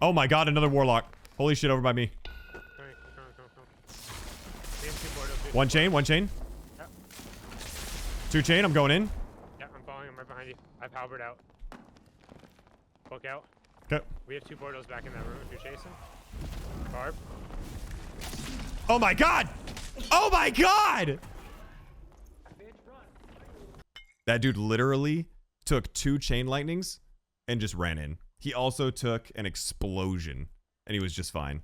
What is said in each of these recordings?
Oh my god, another warlock. Holy shit, over by me. One chain, one chain. Yep. Two chain, I'm going in. Yeah, I'm following him right behind you. I've halbered out. Book out. Okay. We have 2 Bordeaux back in that room if you're chasing. Barb. Oh my god! Oh my god! That dude literally took 2 chain lightnings and just ran in. He also took an explosion and he was just fine.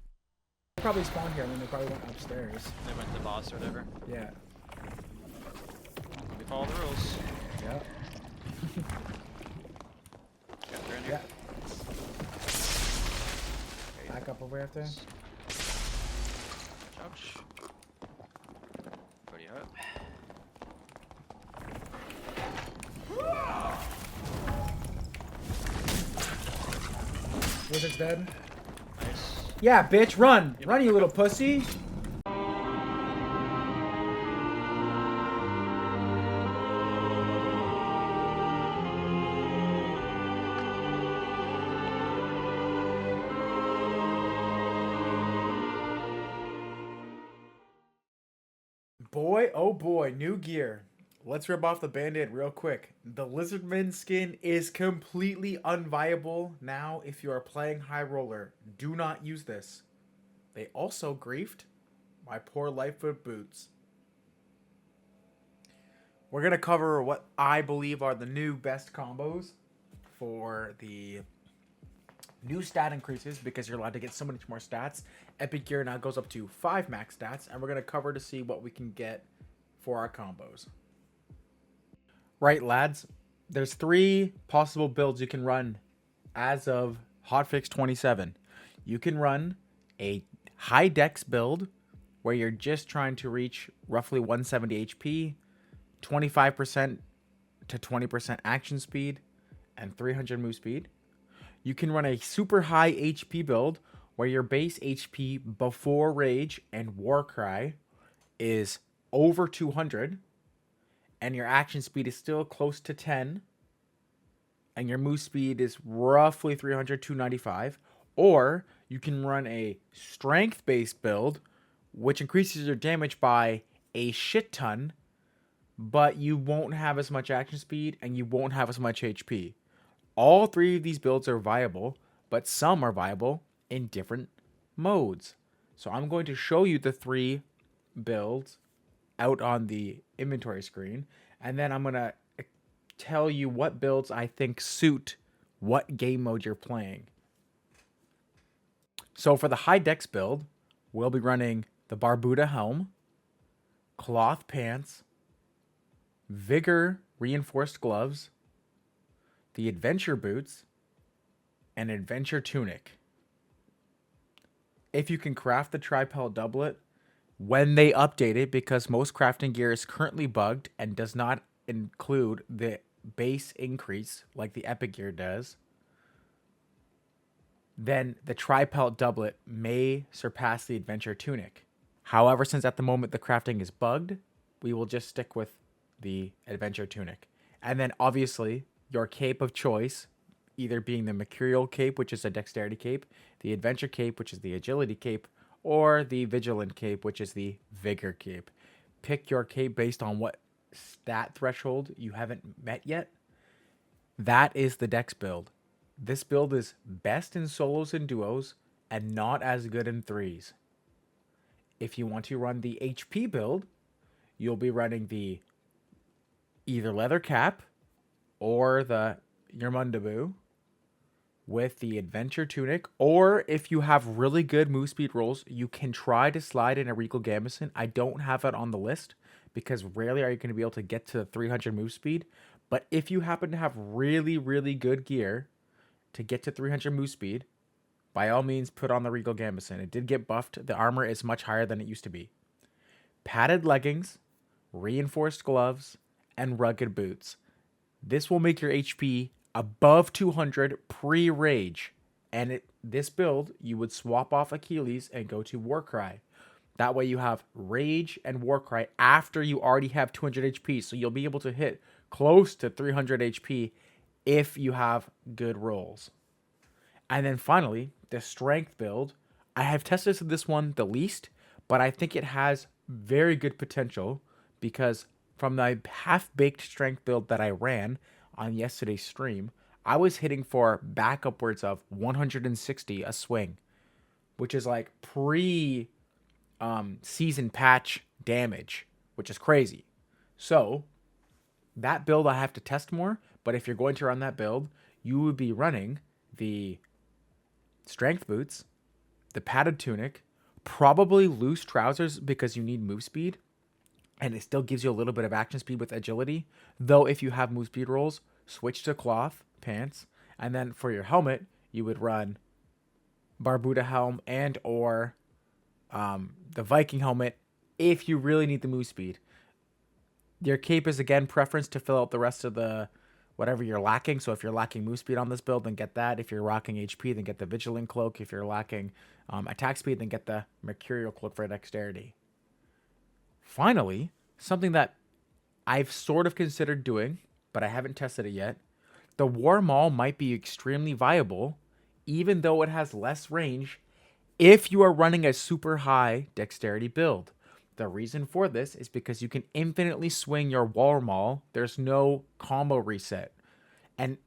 They probably spawned here and then they probably went upstairs. They went to the boss or whatever. Yeah. We follow the rules. Yeah. Yeah, they're in here. Yeah. Back up over after. Ouch. Pretty up. Wizard's dead. Nice. Yeah, bitch, run! Run, you little pussy! Boy, oh boy, new gear. Let's rip off the band-aid real quick. The Lizardman skin is completely unviable now if you are playing High Roller. Do not use this. They also griefed my poor Lightfoot boots. We're going to cover what I believe are the new best combos for the new stat increases because you're allowed to get so much more stats. Epic Gear now goes up to 5 max stats, and we're going to cover to see what we can get for our combos. Right, lads, there's 3 possible builds you can run as of Hotfix 27. You can run a high dex build where you're just trying to reach roughly 170 HP, 25% to 20% action speed, and 300 move speed. You can run a super high HP build where your base HP before Rage and Warcry is over 200, and your action speed is still close to 10, and your move speed is roughly 300, 295. Or you can run a strength-based build, which increases your damage by a shit ton, but you won't have as much action speed, and you won't have as much HP. All 3 of these builds are viable, but some are viable in different modes. So I'm going to show you the 3 builds out on the inventory screen, and then I'm going to tell you what builds I think suit what game mode you're playing. So for the high dex build, we'll be running the Barbuda helm, cloth pants, vigor reinforced gloves, the adventure boots, and adventure tunic. If you can craft the tripel doublet when they update it, because most crafting gear is currently bugged and does not include the base increase like the epic gear does, then the tripel doublet may surpass the adventure tunic. However, since at the moment the crafting is bugged, we will just stick with the adventure tunic. And then obviously your cape of choice, either being the mercurial cape, which is a dexterity cape, the adventure cape, which is the agility cape, or the vigilant cape, which is the vigor cape. Pick your cape based on what stat threshold you haven't met yet. That is the dex build. This build is best in solos and duos and not as good in threes. If you want to run the HP build, you'll be running the either leather cap or the Yermundabu with the adventure tunic, or if you have really good move speed rolls, you can try to slide in a Regal Gambeson. I don't have it on the list because rarely are you going to be able to get to 300 move speed, but if you happen to have really, really good gear to get to 300 move speed, by all means put on the Regal Gambeson. It did get buffed. The armor is much higher than it used to be. Padded leggings, reinforced gloves, and rugged boots. This will make your HP above 200 pre-rage. And this build, you would swap off Achilles and go to Warcry. That way you have Rage and Warcry after you already have 200 HP. So you'll be able to hit close to 300 HP if you have good rolls. And then finally, the strength build. I have tested this one the least, but I think it has very good potential because from the half-baked strength build that I ran on yesterday's stream, I was hitting for back upwards of 160 a swing, which is like pre season patch damage, which is crazy. So that build I have to test more, but if you're going to run that build, you would be running the strength boots, the padded tunic, probably loose trousers because you need move speed, and it still gives you a little bit of action speed with agility. Though if you have move speed rolls, switch to cloth pants, and then for your helmet, you would run Barbuda helm and or the Viking helmet if you really need the move speed. Your cape is again preference to fill out the rest of the whatever you're lacking. So if you're lacking move speed on this build, then get that. If you're lacking HP, then get the Vigilant Cloak. If you're lacking attack speed, then get the Mercurial Cloak for dexterity. Finally, something that I've sort of considered doing, but I haven't tested it yet. The War Maul might be extremely viable, even though it has less range, if you are running a super high dexterity build. The reason for this is because you can infinitely swing your War Maul. There's no combo reset. And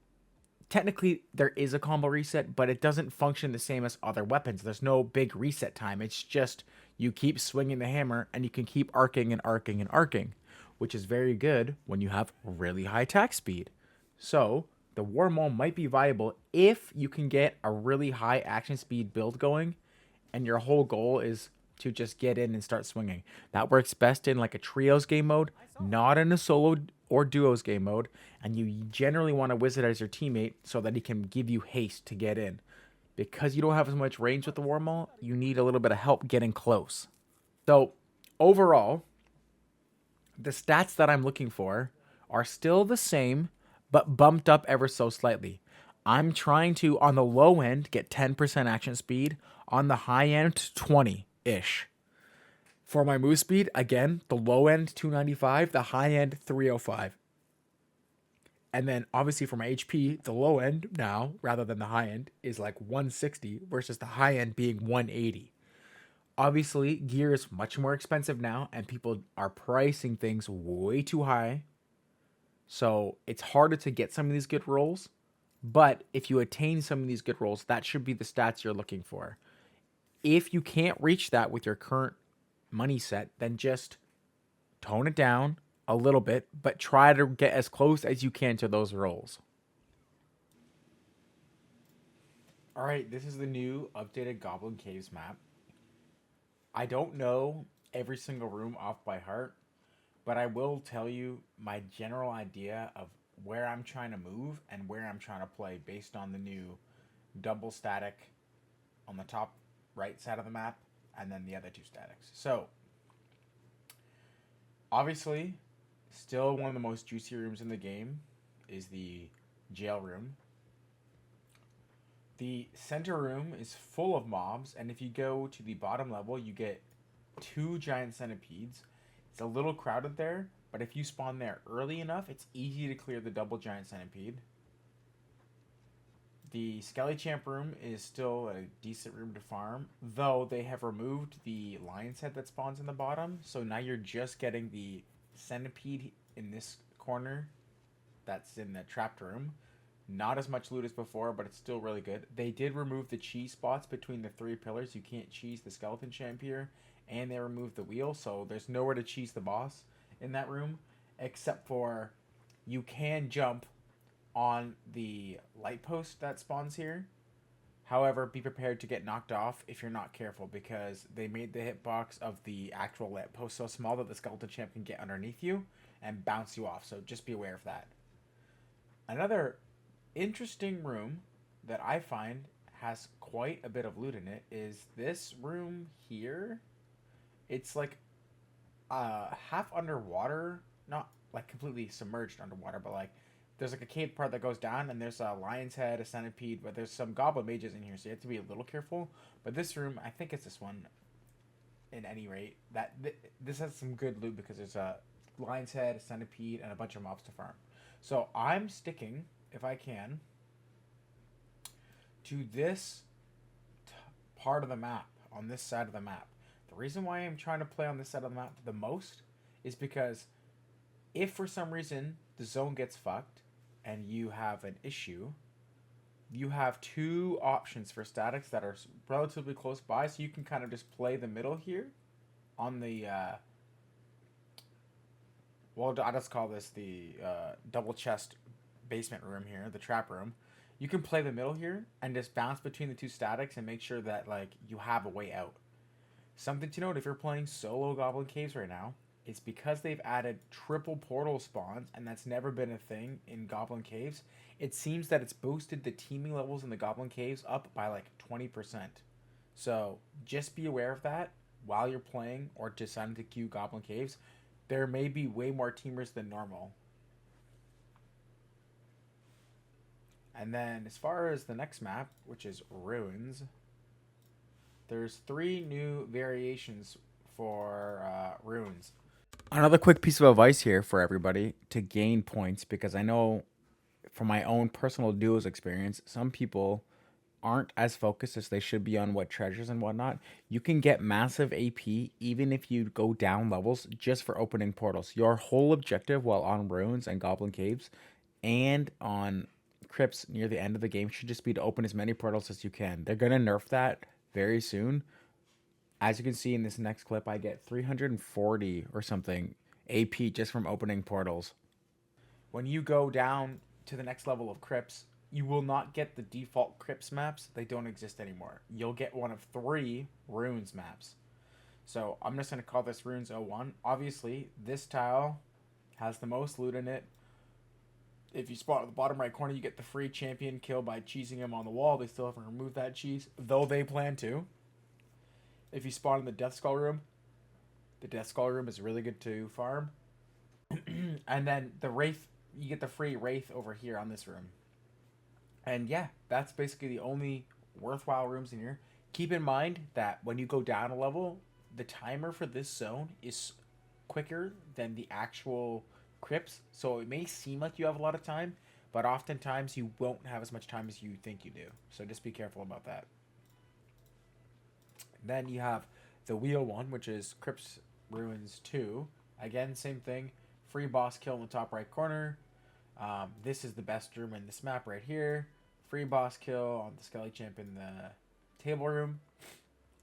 technically there is a combo reset, but it doesn't function the same as other weapons. There's no big reset time. It's just you keep swinging the hammer and you can keep arcing and arcing and arcing, which is very good when you have really high attack speed. So the War Maul might be viable if you can get a really high action speed build going and your whole goal is to just get in and start swinging. That works best in like a trios game mode, not in a solo or duos game mode, and you generally want a wizard as your teammate so that he can give you haste to get in. Because you don't have as much range with the War Maul, you need a little bit of help getting close. So overall, the stats that I'm looking for are still the same, but bumped up ever so slightly. I'm trying to, on the low end, get 10% action speed. On the high end, 20-ish. For my move speed, again, the low end, 295. The high end, 305. And then, obviously, for my HP, the low end now, rather than the high end, is like 160 versus the high end being 180. Obviously, gear is much more expensive now, and people are pricing things way too high. So, it's harder to get some of these good rolls. But if you attain some of these good rolls, that should be the stats you're looking for. If you can't reach that with your current money set, then just tone it down a little bit, but try to get as close as you can to those rolls. All right, this is the new updated Goblin Caves map. I don't know every single room off by heart, but I will tell you my general idea of where I'm trying to move and where I'm trying to play based on the new double static on the top right side of the map and then the other two statics. So, obviously, still one of the most juicy rooms in the game is the jail room. The center room is full of mobs, and if you go to the bottom level, you get 2 giant centipedes. It's a little crowded there, but if you spawn there early enough, it's easy to clear the double giant centipede. The Skelly Champ room is still a decent room to farm, though they have removed the lion's head that spawns in the bottom, so now you're just getting the centipede in this corner that's in the trapped room. Not as much loot as before, but it's still really good. They did remove the cheese spots between the 3 pillars. You can't cheese the skeleton champ here, and they removed the wheel, so there's nowhere to cheese the boss in that room, except for you can jump on the light post that spawns here. However, be prepared to get knocked off if you're not careful, because they made the hitbox of the actual light post so small that the skeleton champ can get underneath you and bounce you off, so just be aware of that. Another interesting room that I find has quite a bit of loot in it is this room here. It's like half underwater, not like completely submerged underwater, but like there's like a cave part that goes down, and there's a lion's head, a centipede, but there's some goblin mages in here, so you have to be a little careful. But this room, I think it's this one, in any rate, that this has some good loot because there's a lion's head, a centipede, and a bunch of mobs to farm. So I'm sticking, if I can, to this part of the map, on this side of the map. The reason why I'm trying to play on this side of the map the most is because if for some reason the zone gets fucked and you have an issue, you have two options for statics that are relatively close by, so you can kind of just play the middle here on the well, I just call this the double chest basement room here, the trap room. You can play the middle here and just bounce between the two statics and make sure that like you have a way out. Something to note if you're playing solo Goblin Caves right now, it's because they've added triple portal spawns, and that's never been a thing in Goblin Caves. It seems that it's boosted the teaming levels in the Goblin Caves up by like 20%. So just be aware of that while you're playing or deciding to queue Goblin Caves. There may be way more teamers than normal. And then as far as the next map, which is Ruins, there's 3 new variations for Ruins. Another quick piece of advice here for everybody to gain points, because I know from my own personal duos experience, some people aren't as focused as they should be on what treasures and whatnot. You can get massive AP even if you go down levels just for opening portals. Your whole objective while on Ruins and Goblin Caves and on Crypts near the end of the game should just be to open as many portals as you can. They're going to nerf that very soon. As you can see in this next clip, I get 340 or something AP just from opening portals. When you go down to the next level of Crypts, you will not get the default Crypts maps. They don't exist anymore. You'll get one of 3 Runes maps. So I'm just going to call this Runes 01. Obviously, this tile has the most loot in it. If you spot at the bottom right corner, you get the free champion kill by cheesing him on the wall. They still haven't removed that cheese, though they plan to. If you spawn in the Death Skull room is really good to farm. And then the Wraith, you get the free Wraith over here on this room. And yeah, that's basically the only worthwhile rooms in here. Keep in mind that when you go down a level, the timer for this zone is quicker than the actual Crypts. So it may seem like you have a lot of time, but oftentimes you won't have as much time as you think you do. So just be careful about that. Then you have the wheel one, which is Crypts Ruins 2. Again, same thing. Free boss kill in the top right corner. This is the best room in this map right here. Free boss kill on the Skelly Champ in the table room.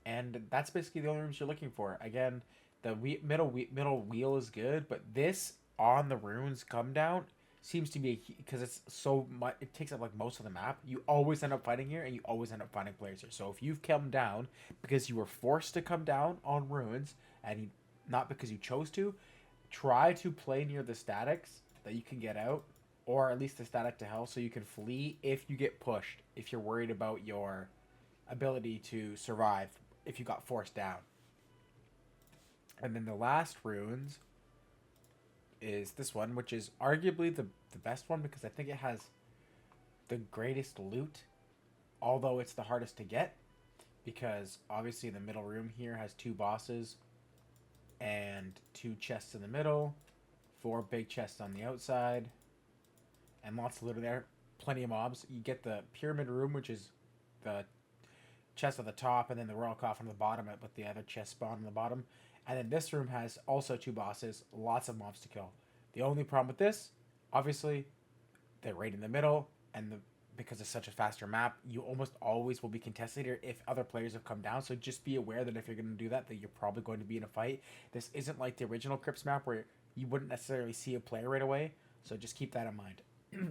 And that's basically the only rooms you're looking for. Again, the middle wheel is good, but this on the runes come down seems to be because it's so much, it takes up like most of the map. You always end up fighting here, and you always end up finding players here. So if you've come down because you were forced to come down on ruins and not because you chose to, try to play near the statics that you can get out, or at least the static to hell, so you can flee if you get pushed, if you're worried about your ability to survive if you got forced down. And then the last ruins is this one, which is arguably the best one because I think it has the greatest loot, although it's the hardest to get, because obviously the middle room here has 2 bosses and 2 chests in the middle, 4 big chests on the outside, and lots of loot in there, plenty of mobs. You get the pyramid room, which is the chest at the top, and then the royal coffin at the bottom with the other chest spawn on the bottom. And then this room has also 2 bosses, lots of mobs to kill. The only problem with this, obviously, they're right in the middle, and because it's such a faster map, you almost always will be contested here if other players have come down. So just be aware that if you're going to do that, that you're probably going to be in a fight. This isn't like the original Crypts map where you wouldn't necessarily see a player right away. So just keep that in mind.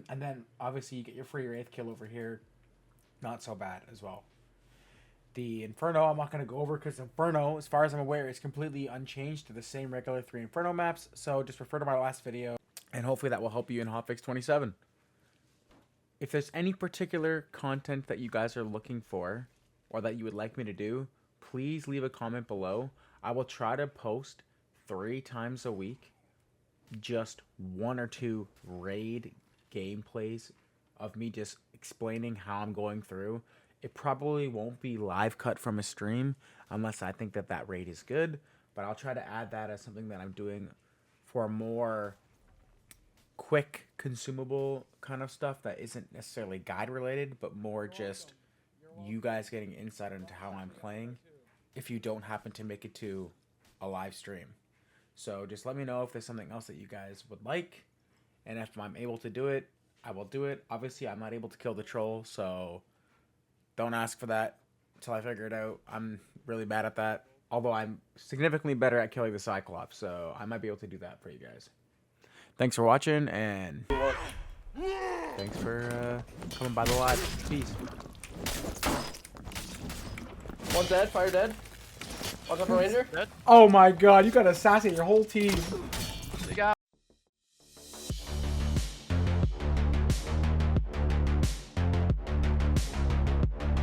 And then, obviously, you get your free Wraith kill over here. Not so bad as well. The Inferno, I'm not going to go over because Inferno, as far as I'm aware, is completely unchanged to the same regular 3 Inferno maps. So just refer to my last video, and hopefully that will help you in Hotfix 27. If there's any particular content that you guys are looking for or that you would like me to do, please leave a comment below. I will try to post 3 times a week, just 1 or 2 raid gameplays of me just explaining how I'm going through. It probably won't be live cut from a stream unless I think that that raid is good, but I'll try to add that as something that I'm doing for more quick consumable kind of stuff that isn't necessarily guide related, but more just you guys getting insight into how I'm playing if you don't happen to make it to a live stream. So just let me know if there's something else that you guys would like, and if I'm able to do it, I will do it. Obviously, I'm not able to kill the troll, so don't ask for that until I figure it out. I'm really bad at that, although I'm significantly better at killing the Cyclops, so I might be able to do that for you guys. Thanks for watching, and thanks for coming by the live. Peace. One dead, fire dead. Watch out for Ranger. Oh my god, you got assassinate your whole team.